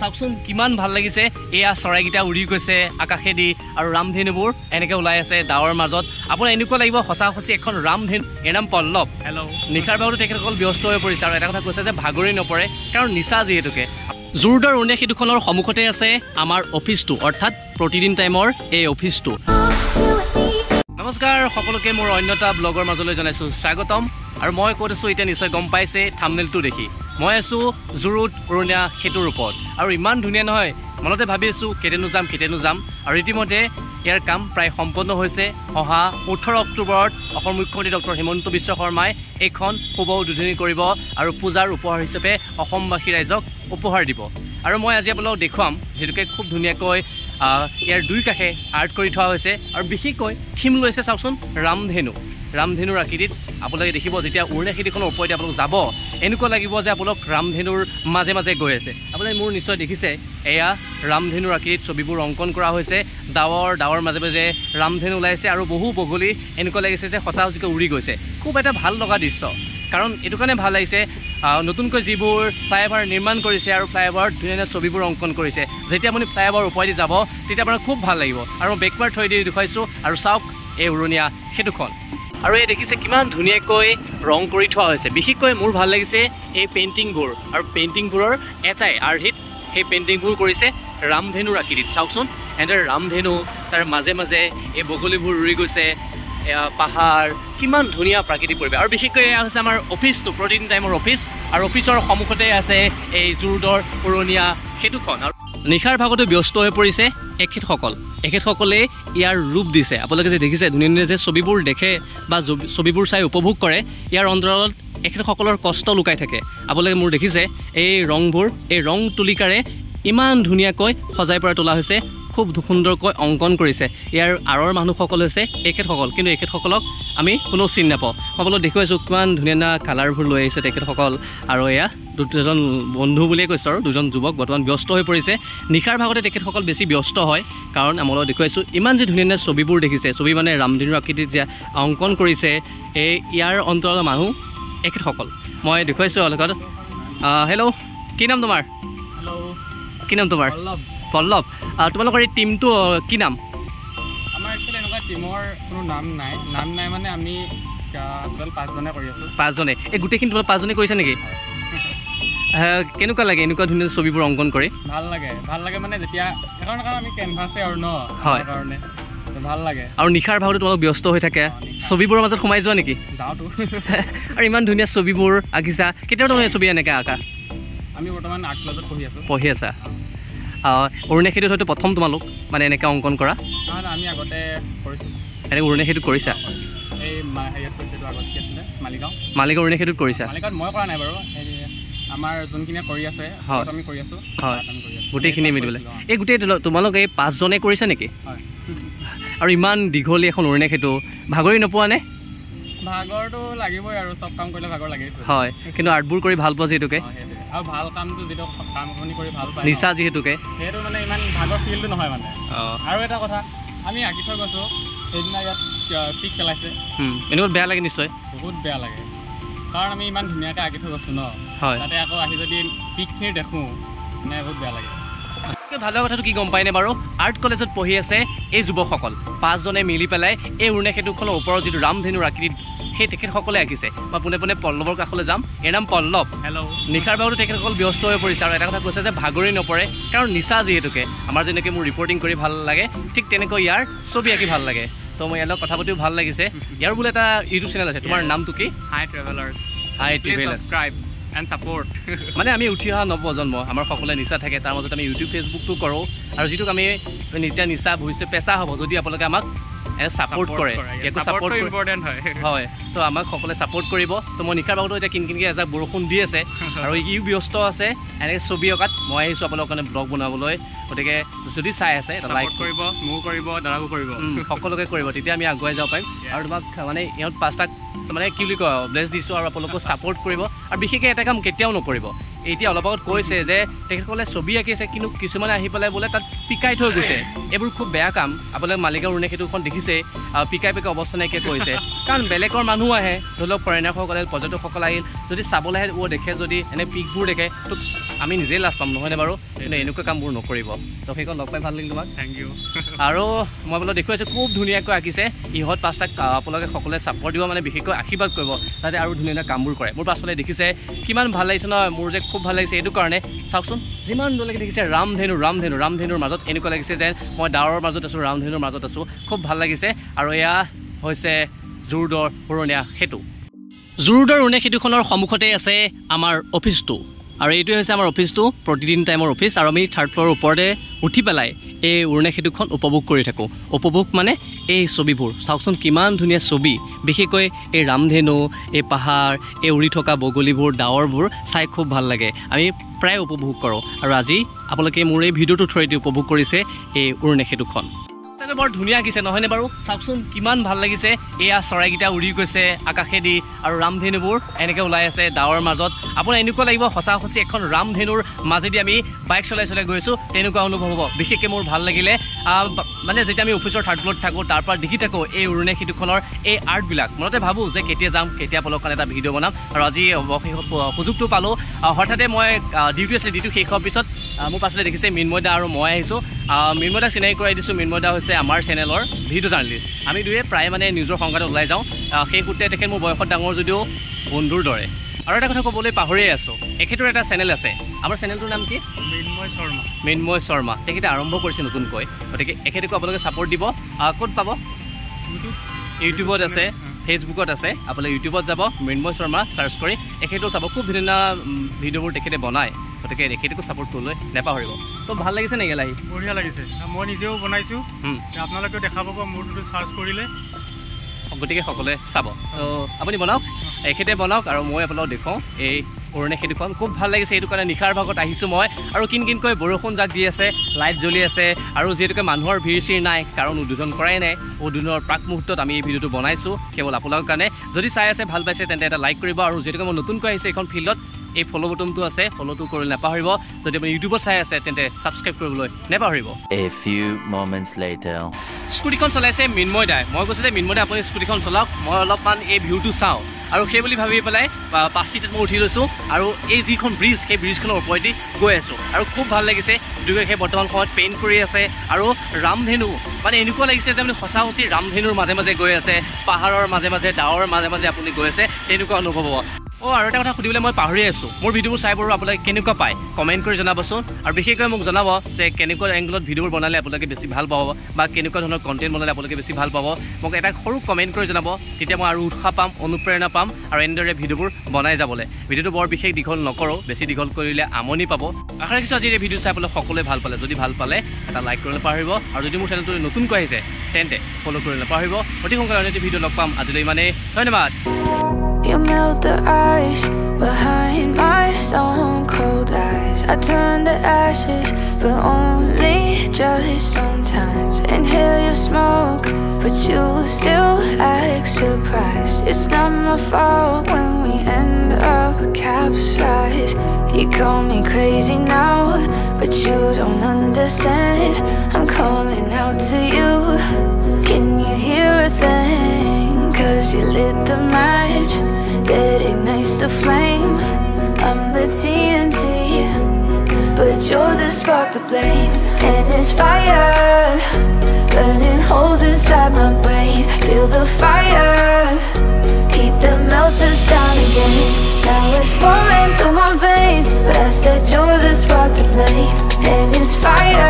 চাওকচোন কিমান ভাল লাগিছে এয়া চৰাইকেইটা উৰি গৈছে আকাশেদি আৰু ৰামধেনুবোৰ এনেকৈ ওলাই আছে ডাৱৰ মাজত আপোনাৰ এনেকুৱা লাগিব সঁচা সঁচি এখন ৰামধেনু এৰ নাম পল্লৱ হেল্ল' নিশাৰ ভাগতো তেখেতসকল ব্যস্ত হৈ পৰিছে আৰু এটা কথা কৈছে যে ভাগৰি নপৰে কাৰণ নিচা যিহেতুকে জোৰদাৰ উৰণীয়া সেতুখনৰ সন্মুখতে আছে আমাৰ অফিচটো অৰ্থাৎ প্ৰতিদিন টাইমৰ এই অফিচটো নমস্কাৰ সকলোকে মোৰ অন্য এটা ব্লগৰ মাজলৈ জনাইছোঁ স্বাগতম আৰু মই ক'ত আছোঁ এতিয়া নিশ্চয় গম পাইছে থাম্বনেইলটো দেখি মই আছোঁ জোৰোড উৰণীয়া সেতুৰ ওপৰত আৰু ইমান ধুনীয়া নহয় মনতে ভাবি আছোঁ কেতিয়ানো যাম আৰু ইতিমধ্যে ইয়াৰ কাম প্ৰায় সম্পন্ন হৈছে অহা 18 অক্টোবৰত অসম মুখ্যমন্ত্ৰী ডক্টৰ হিমন্ত বিশ্ব শৰ্মাই এইখন শুভ উদ্বোধনী কৰিব আৰু পূজাৰ উপহাৰ হিচাপে অসমবাসী ৰাইজক উপহাৰ দিব আৰু মই আজি আপোনালোকক দেখুৱাম যিহেতুকে খুব ধুনীয়াকৈ ইয়াৰ দুই কাষে আৰ্ট কৰি থোৱা হৈছে আৰু বিশেষকৈ থিম লৈছে চাওকচোন ৰামধেনুৰ আকৃতিত আপোনালোকে দেখিব যেতিয়া উৰণীয়া সেতুখনৰ ওপৰেদি আপোনালোক যাব এনেকুৱা লাগিব যে আপোনালোক ৰামধেনুৰ মাজে মাজে গৈ আছে আপোনালোকে মোৰ নিশ্চয় দেখিছে এয়া ৰামধেনুৰ আকৃতিত ছবিবোৰ অংকন কৰা হৈছে ডাৱৰ মাজে মাজে ৰামধেনু ওলাইছে আৰু বহু বগলী এনেকুৱা লাগিছে যে সঁচা সঁচিকৈ উৰি গৈছে খুব এটা ভাল লগা দৃশ্য কাৰণ এইটো কাৰণে ভাল লাগিছে নতুনকৈ যিবোৰ ফ্লাইঅভাৰ নিৰ্মাণ কৰিছে আৰু ফ্লাইঅভাৰত ধুনীয়া ছবিবোৰ অংকন কৰিছে যেতিয়া আপুনি ফ্লাইঅভাৰ ওপৰেদি যাব তেতিয়া আপোনাৰ খুব ভাল লাগিব আৰু মই বেকৱাৰ্ড থৈ দি দেখুৱাইছোঁ আৰু চাওক এই উৰণীয়া সেতুখন আৰু এই দেখিছে কিমান ধুনীয়াকৈ ৰং কৰি থোৱা হৈছে বিশেষকৈ মোৰ ভাল লাগিছে এই পেইণ্টিংবোৰ আৰু পেইণ্টিংবোৰৰ এটাই আৰ্হিত সেই পেইণ্টিংবোৰ কৰিছে ৰামধেনুৰ আকৃতিত চাওকচোন এনেদৰে ৰামধেনু তাৰ মাজে মাজে এই বগলীবোৰ উৰি গৈছে পাহাৰ কিমান ধুনীয়া প্ৰাকৃতিক পৰিৱেশ আৰু বিশেষকৈ এয়া হৈছে আমাৰ অফিচটো প্ৰতিদিন টাইমৰ অফিচ আৰু অফিচৰ সন্মুখতে আছে এই জোৰোডৰ উৰণীয়া সেতুখন আৰু নিশাৰ ভাগতো ব্যস্ত হৈ পৰিছে এখেতসকলে ইয়াৰ ৰূপ দিছে আপোনালোকে যে দেখিছে ধুনীয়া ধুনীয়া যে ছবিবোৰ দেখে বা ছবিবোৰ চাই উপভোগ কৰে ইয়াৰ অন্তৰালত এখেতসকলৰ কষ্ট লুকাই থাকে আপোনালোকে মোৰ দেখিছে এই ৰংবোৰ এই ৰং তুলিকাৰে ইমান ধুনীয়াকৈ সজাই পৰা তোলা হৈছে খুব সুন্দৰকৈ অংকন কৰিছে ইয়াৰ আঁৰৰ মানুহসকল হৈছে এখেতসকল কিন্তু এখেতসকলক আমি কোনো চিনি নাপাওঁ মই আপোনালোক দেখুৱাইছোঁ কিমান ধুনীয়া ধুনীয়া কালাৰবোৰ লৈ আহিছে তেখেতসকল আৰু এয়া দুজন বন্ধু বুলিয়ে কৈছোঁ আৰু দুজন যুৱক বৰ্তমান ব্যস্ত হৈ পৰিছে নিশাৰ ভাগতে তেখেতসকল বেছি ব্যস্ত হয় কাৰণ আমালোক দেখুৱাইছোঁ ইমান যে ধুনীয়া ধুনীয়া ছবিবোৰ দেখিছে ছবি মানে ৰামধেনুৰ আকৃতিত যে অংকন কৰিছে এই ইয়াৰ অন্তৰালৰ মানুহ এখেতসকল মই দেখুৱাইছোঁ অলগত হেল্ল' কি নাম তোমাৰ কি নাম তোমাৰ পল্লৱ তোমালোকৰ এই টিমটো কি নাম আমাৰ একচুৱেলি এনেকুৱা টিমৰ কোনো নাম নাই মানে আমি টোটেল 5জনে কৰি আছোঁ 5জনে এই গোটেইখিনি তোমালোক 5জনে কৰিছা নেকি কেনেকুৱা লাগে এনেকুৱা ধুনীয়া ছবিবোৰ অংকন কৰি ভাল লাগে মানে যেতিয়া কাৰণ আমি কেনভাছে আৰু ন হয় কাৰণে ভাল লাগে আৰু নিশাৰ ভাগতো তোমালোক ব্যস্ত হৈ থাকে ছবিবোৰৰ মাজত সোমাই যোৱা নেকি যাওঁতো আৰু ইমান ধুনীয়া ছবিবোৰ আঁকিছা কেতিয়াও তোমালোকে ছবি এনেকৈ আঁকা আমি বৰ্তমান আৰ্ট ক্লাছত পঢ়ি আছা উৰণীয়া সেতুত হয়তো প্ৰথম তোমালোক মানে এনেকৈ অংকন কৰা আমি আগতে কৰিছোঁ এনেকৈ উৰণীয়া সেতুত কৰিছা এই হেৰিয়াত কৰিছিলোঁ আগত কি আছিলে মালিগাঁও উৰণীয়া সেতুত কৰিছা মালিগাঁৱত মই কৰা নাই বাৰু আমাৰ যোনখিনি কৰি আছে আমি কৰি আছোঁ হয় গোটেইখিনি মিলি পেলাই এই গোটেই তোমালোক এই 5জনে কৰিছা নেকি হয় আৰু ইমান দীঘলী এখন উৰণীয়া সেতু ভাগৰি নোপোৱা নে ভাগৰটো লাগিবই আৰু চব কাম কৰিলে ভাগৰ লাগিছে হয় কিন্তু আৰ্টবোৰ কৰি ভাল পোৱা যিহেতুকে আৰু ভাল কামটো যিটো কামখিনি কৰি ভাল পায় নিচা যিহেতুকে সেইটো মানে ইমান ভাগৰ ফিলটো নহয় মানে আৰু এটা কথা আমি আঁকি থৈ গৈছোঁ সেইদিনা ইয়াত পিক পেলাইছে এনেকুৱা বেয়া লাগে নিশ্চয় বহুত বেয়া লাগে কাৰণ আমি ইমান ধুনীয়াকৈ আঁকি থৈ গৈছোঁ ন হয় তাতে আকৌ আহি যদি পিকখিনি দেখোঁ মানে বহুত বেয়া লাগে ভাল লগা কথাটো কি গম পায়নে বাৰু আৰ্ট কলেজত পঢ়ি আছে এই যুৱকসকল 5জনে মিলি পেলাই এই উৰণীয়া সেতুখনৰ ওপৰত যিটো ৰামধেনুৰ আকৃতিত সেই তেখেতসকলে আঁকিছে মই পোনে পোনে পল্লৱৰ কাষলৈ যাম এৰ নাম পল্লৱ হেল্ল' নিশাৰ ভাগতো তেখেতসকল ব্যস্ত হৈ পৰিছে আৰু এটা কথা কৈছে যে ভাগৰি নপৰে কাৰণ নিচা যিহেতুকে আমাৰ যেনেকৈ মোৰ ৰিপৰ্টিং কৰি ভাল লাগে ঠিক তেনেকৈ ইয়াৰ ছবি আঁকি ভাল লাগে তো মই ইয়াৰ লগত কথা পাতিও ভাল লাগিছে ইয়াৰ বোলে এটা ইউটিউব চেনেল আছে তোমাৰ নামটো কি হাই ট্ৰেভেলাৰ্ছ ছাবস্ক্ৰাইব এণ্ড ছাপোৰ্ট মানে আমি উঠি অহা নৱপ্ৰজন্ম আমাৰ সকলোৱে নিচা থাকে তাৰ মাজত আমি ইউটিউব ফেচবুকটো কৰোঁ আৰু যিটোক আমি এতিয়া নিচা ভৱিষ্যতে পেচা হ'ব যদি আপোনালোকে আমাক ছাপোৰ্ট কৰে ছাপোৰ্টটো ইম্পৰ্টেণ্ট হয় তো আমাক সকলোৱে ছাপোৰ্ট কৰিব তো মই নিশাৰ ভাগতো এতিয়া কিনকিনকৈ এজাক বৰষুণ দি আছে আৰু ইও ব্যস্ত আছে এনেকৈ ছবি অঁকাত মই আহিছোঁ আপোনালোকৰ কাৰণে ব্লগ বনাবলৈ গতিকে যদি চাই আছে লাইক কৰিব মোক কৰিব দাদাকো কৰিব সকলোকে কৰিব তেতিয়া আমি আগুৱাই যাব পাৰিম আৰু তোমাক মানে ইহঁত 5টাক মানে কি বুলি কয় ব্লেছ দিছোঁ আৰু আপোনালোকক ছাপোৰ্ট কৰিব আৰু বিশেষকৈ এটা কাম কেতিয়াও নকৰিব এতিয়া অলপ আগত কৈছে যে তেখেতসকলে ছবি আঁকিছে কিন্তু কিছুমানে আহি পেলাই বোলে তাত পিকাই থৈ গৈছে এইবোৰ খুব বেয়া কাম আপোনালোকে মালিকৰ উৰণে সেইটোখন দেখিছে পিকাই অৱস্থা নাইকিয়া কৰিছে কাৰণ বেলেগৰ মানুহ আহে ধৰি লওক ফৰেনাৰসকলে পৰ্যটকসকল আহিল যদি চাবলৈ আহে দেখে যদি এনে পিকবোৰ দেখে তো আমি নিজেই লাজ পাম নহয়নে বাৰু কিন্তু এনেকুৱা কামবোৰ নকৰিব তো সেইখন লগ পাই ভাল লাগিল তোমাক থেংক ইউ আৰু মই বোলে দেখুৱাইছোঁ খুব ধুনীয়াকৈ আঁকিছে ইহঁত পাঁচটাক আপোনালোকে সকলোৱে ছাপৰ্ট দিব মানে বিশেষকৈ আশীৰ্বাদ কৰিব যাতে আৰু ধুনীয়া ধুনীয়া কামবোৰ কৰে মোৰ পাছফালে দেখিছে কিমান ভাল লাগিছে নহয় মোৰ যে খুব ভাল লাগিছে এইটো কাৰণে চাওকচোন যিমান দূৰলৈকে দেখিছে ৰামধেনুৰ মাজত এনেকুৱা লাগিছে যেন মই ডাৱৰৰ মাজত আছোঁ ৰামধেনুৰ মাজত আছোঁ খুব ভাল লাগিছে আৰু এয়া হৈছে জু-ৰোডৰ পুৰণীয়া সেতু জু-ৰোডৰ উৰণীয়া সেতুখনৰ সন্মুখতে আছে আমাৰ অফিচটো আৰু এইটোৱে হৈছে আমাৰ অফিচটো প্ৰতিদিন টাইমৰ অফিচ আৰু আমি 3rd ফ্ল'ৰৰ ওপৰতে উঠি পেলাই এই উৰণীয়া সেতুখন উপভোগ কৰি থাকোঁ উপভোগ মানে এই ছবিবোৰ চাওকচোন কিমান ধুনীয়া ছবি বিশেষকৈ এই ৰামধেনু এই পাহাৰ এই উৰি থকা বগলীবোৰ ডাৱৰবোৰ চাই খুব ভাল লাগে আমি প্ৰায় উপভোগ কৰোঁ আৰু আজি আপোনালোকে মোৰ এই ভিডিঅ'টো থ্ৰুৱেদি উপভোগ কৰিছে এই উৰণীয়া সেতুখন বৰ ধুনীয়া আঁকিছে নহয়নে বাৰু চাওকচোন কিমান ভাল লাগিছে এয়া চৰাইকেইটা উৰি গৈছে আকাশেদি আৰু ৰামধেনুবোৰ এনেকৈ ওলাই আছে ডাৱৰ মাজত আপোনাৰ এনেকুৱা লাগিব সঁচা সঁচি এখন ৰামধেনুৰ মাজেদি আমি বাইক চলাই গৈছোঁ তেনেকুৱা অনুভৱ হ'ব বিশেষকৈ মোৰ ভাল লাগিলে মানে যেতিয়া আমি অফিচৰ 3rd ফ্ল'ৰত থাকোঁ তাৰ পৰা দেখি থাকোঁ এই উৰণীয়া সেতুখনৰ এই আৰ্টবিলাক মনতে ভাবোঁ যে কেতিয়া যাম কেতিয়া আপোনালোকৰ কাৰণে এটা ভিডিঅ' বনাম আৰু আজি সুযোগটো পালোঁ হঠাতে মই ডিউটি আছিলে ডিউটি শেষ হোৱাৰ পিছত মোৰ পাছফালে দেখিছে মৃন্ময় আৰু মই আহিছোঁ মৃন্ময় দাক চিনাকি কৰাই দিছোঁ মৃন্ময় দা হৈছে আমাৰ চেনেলৰ ভিডিঅ' জাৰ্নেলিষ্ট আমি দুয়ে প্ৰায় মানে নিজৰ সংবাদত ওলাই যাওঁ সেই সূত্ৰে তেখেত মোৰ বয়সত ডাঙৰ যদিও বন্ধুৰ দৰে আৰু এটা কথা ক'বলৈ পাহৰিয়ে আছোঁ এখেতৰ এটা চেনেল আছে আমাৰ চেনেলটোৰ নাম কি মৃন্ময় শৰ্মা তেখেতে আৰম্ভ কৰিছে নতুনকৈ গতিকে এখেতকো আপোনালোকে ছাপৰ্ট দিব ক'ত পাব ইউটিউবত আছে ফেচবুকত আছে আপোনালোকে ইউটিউবত যাব মৃন্ময় শৰ্মা চাৰ্চ কৰি এখেতেও চাব খুব ধুনীয়া ভিডিঅ'বোৰ তেখেতে বনায় গতিকে তেখেতকো ছাপৰ্ট কৰিবলৈ নেপাহৰিব তো ভাল লাগিছে নেকি লাহি বঢ়িয়া লাগিছে মই নিজেও বনাইছোঁ আপোনালোকেও দেখা পাব মোৰটো চাৰ্চ কৰিলে গতিকে সকলোৱে চাব তো আপুনি বনাওক এখেতে বনাওক আৰু মই আপোনালোকক দেখুৱাওঁ এই উৰণীয়া সেতুখন খুব ভাল লাগিছে এইটো কাৰণে নিশাৰ ভাগত আহিছোঁ মই আৰু কিনকৈ বৰষুণ জাক দি আছে লাইট জ্বলি আছে আৰু যিহেতুকে মানুহৰ ভিৰ চিৰ নাই কাৰণ উদ্বোধন কৰাই নাই উদ্বোধনৰ প্ৰাক মুহূৰ্তত আমি এই ভিডিঅ'টো বনাইছোঁ কেৱল আপোনালোকৰ কাৰণে যদি চাই আছে ভাল পাইছে তেন্তে এটা লাইক কৰিব আৰু যিহেতুকে মই নতুনকৈ আহিছোঁ এইখন ফিল্ডত এই ফ'ল' বটনটো আছে ফ'ল'টো কৰি নাপাহৰিব যদি আপুনি ইউটিউবত চাই আছে তেন্তে ছাবস্ক্ৰাইব কৰিবলৈ নাপাহৰিব স্কুটিখন চলাইছে মৃন্ময় দাই মই কৈছোঁ যে মৃন্ময় দাই আপুনি স্কুটিখন চলাওক মই অলপমান এই ভিউটো চাওঁ আৰু সেই বুলি ভাবি পেলাই 5 মই উঠি লৈছোঁ আৰু এই যিখন ব্ৰিজ সেই ব্ৰিজখনৰ ওপৰেদি গৈ আছোঁ আৰু খুব ভাল লাগিছে দুয়োকে সেই বৰ্তমান সময়ত পেইণ্ট কৰি আছে আৰু ৰামধেনু মানে এনেকুৱা লাগিছে যে আপুনি সঁচা সঁচি ৰামধেনুৰ মাজে মাজে গৈ আছে পাহাৰৰ মাজে মাজে ডাৱৰৰ মাজে মাজে আপুনি গৈ আছে তেনেকুৱা অনুভৱ হ'ব আৰু এটা কথা সুধিবলৈ মই পাহৰি আছোঁ মোৰ ভিডিঅ'বোৰ চাই বাৰু আপোনালোকে কেনেকুৱা পায় কমেণ্ট কৰি জনাবচোন আৰু বিশেষকৈ মোক জনাব যে কেনেকুৱা এংগলত ভিডিঅ'বোৰ বনালে আপোনালোকে বেছি ভাল পাব বা কেনেকুৱা ধৰণৰ কণ্টেণ্ট বনালে আপোনালোকে বেছি ভাল পাব মোক এটা সৰু কমেণ্ট কৰি জনাব তেতিয়া মই আৰু উৎসাহ পাম অনুপ্ৰেৰণা পাম আৰু এনেদৰে ভিডিঅ'বোৰ বনাই যাবলৈ ভিডিঅ'টো বৰ বিশেষ দীঘল নকৰোঁ বেছি দীঘল কৰিলে আমনি পাব আশা ৰাখিছোঁ আজি এই ভিডিঅ' চাই আপোনালোক সকলোৱে ভাল পালে যদি ভাল পালে এটা লাইক কৰিব নাপাহৰিব আৰু যদি মোৰ চেনেলটো নতুনকৈ আহিছে তেন্তে ফ'ল' কৰি নাপাহৰিব অতি সোনকালে অন্য এটি ভিডিঅ' লগ পাম আজিলৈ ইমানেই ধন্যবাদ You melt the ice behind my stone cold eyes. I turn to ashes, but only just sometimes. Inhale your smoke, but you still act surprised. It's not my fault when we end up capsized. You call me crazy now, but you don't understand. I'm calling out to you. Can you hear a thing? 'Cause you lit the match that ignites the flame. I'm the TNT, but you're the spark to blame. And it's fire burning holes inside my brain. Feel the fire, heat that melts us down again. Now it's pouring through my veins, but I said you're the spark to blame. And it's fire